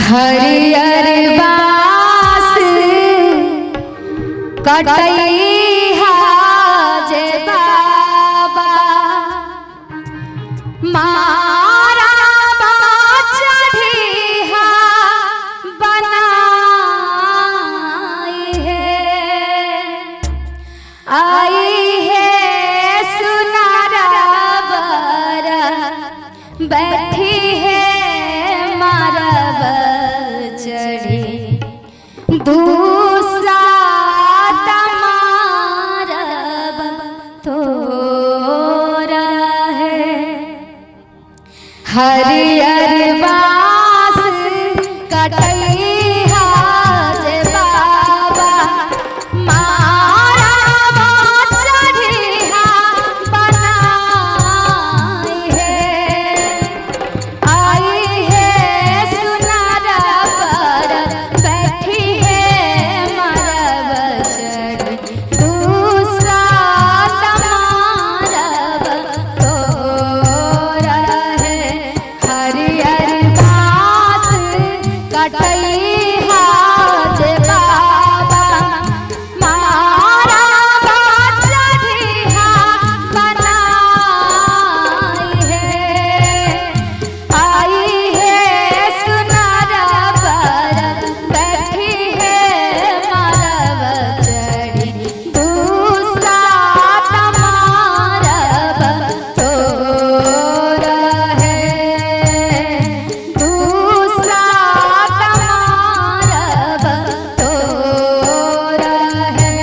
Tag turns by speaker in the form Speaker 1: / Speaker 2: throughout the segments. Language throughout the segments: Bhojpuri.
Speaker 1: हरियर बास कटैहा जे बाबा मारा चढ़िहा बनाई है आई है सुनारा बर बैठी है चढ़ी दूसरा तमारब तोरा है हरियर बास कटैहा जे बाबा मारा चढ़िहा बनाई है आई है सुनारा पर बैठी है मरब चढ़ी दूसरा तमारब तोरा है हरियर बास कटैहा जे बाबा मारा चढ़िहा बनाई है आई है सुनारा पर बैठी है मरब चढ़ी दूसरा तमारब तोरा है दूसरा तमारब तोरा है।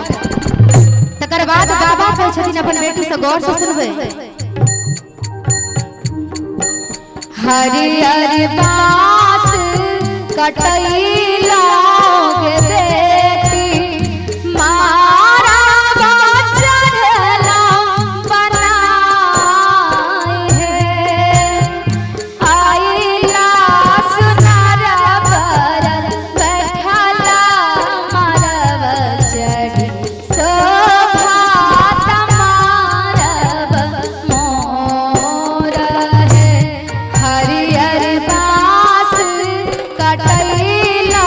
Speaker 1: तकर बाद बाबा कहै छथिन अपन बेटी से गौर से सुनबै हरियर बास कटैला गे बेटी मारा चढ़ला बनाई है आइला सुनारा पर बैठला मरब चढ़ी हरियर बास कटैला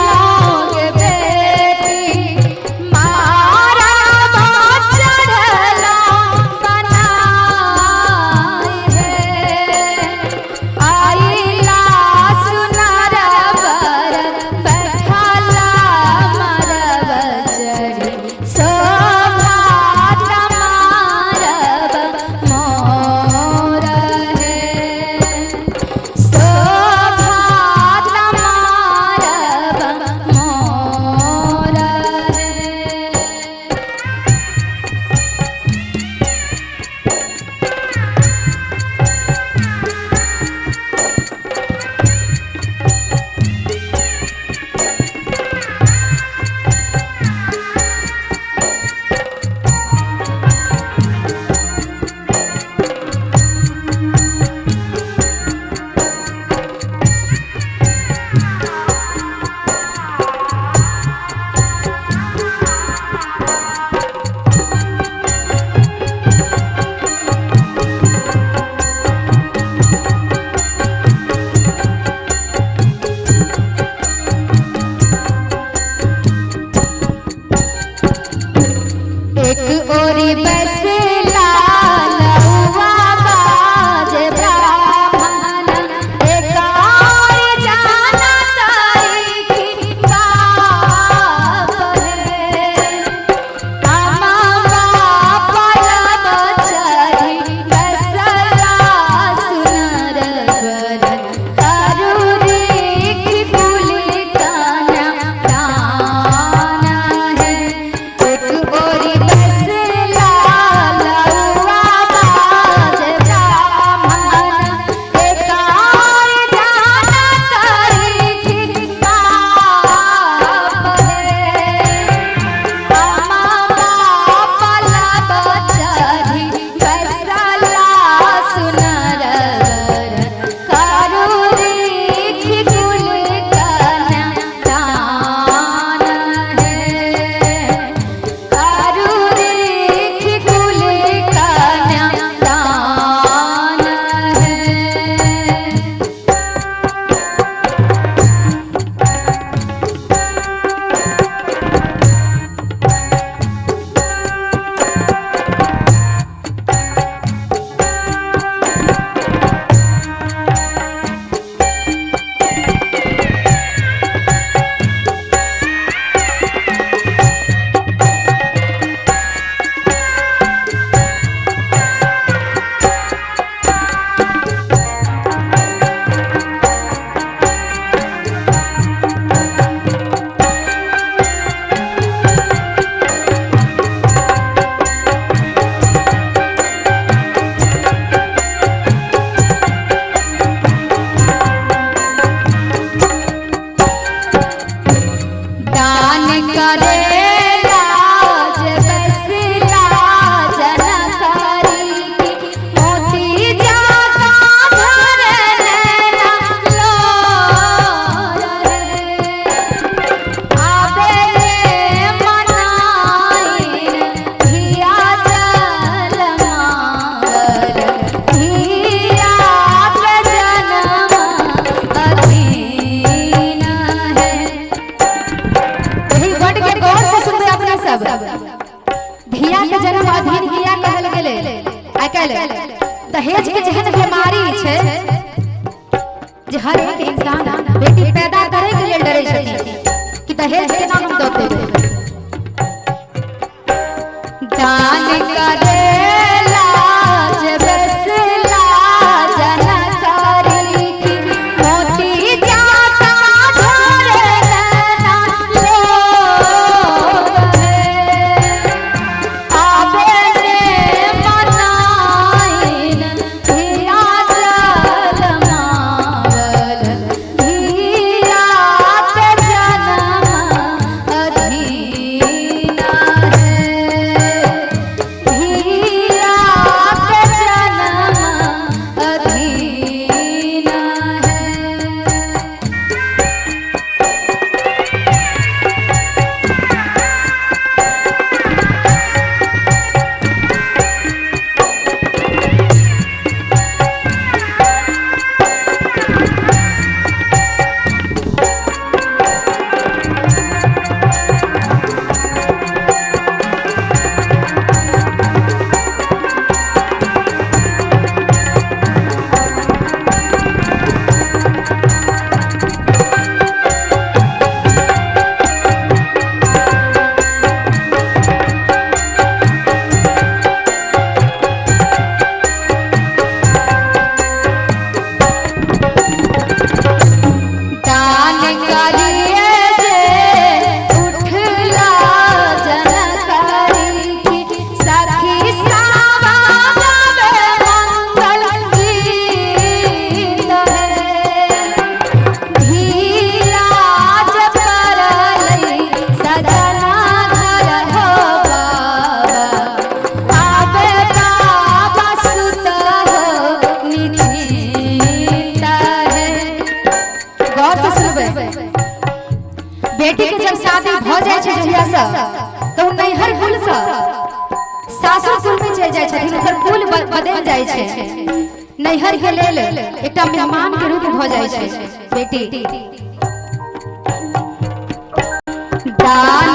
Speaker 1: करेला जब बसला जनकारी मोती जाता झरे नैना लो आबे मनाइन धिया जल मांगर धिया के जन्म अधीन है। यही वर्ड के गौर से सुनबे अपना सब धिया के जन्म अधीन किया कहल गेले। आइ काल्हि दहेज के जेहन बीमारी छै जे हर एक इंसान बेटी पैदा करे के लेल डरे छथिन कि दहेज केना हम दऽ देबै। दान करेला जे बसला जनकारी मोती जाता झरे नैना लो आबे मनाइन धिया जल मांगल धिया के जन्म अधीन है। धिया के जन्म अधीन है। दान करिए जे उठला जनकारी सखी सावा गावे मंगल गीत है। धिया जब परलै सजना घर हो बाबा आबे बाबा सुत हो निश्चिंत है। गौर से सुनबे बेटी के जब शादी भ जाय छै जहिया से तो नैहर कुल से सासुर कुल में चल जाय छथिन ओकर कुल बदल जाय छै। नैहर के लेल एकटा मेहमान के रूप भ जाय छै बेटी। दान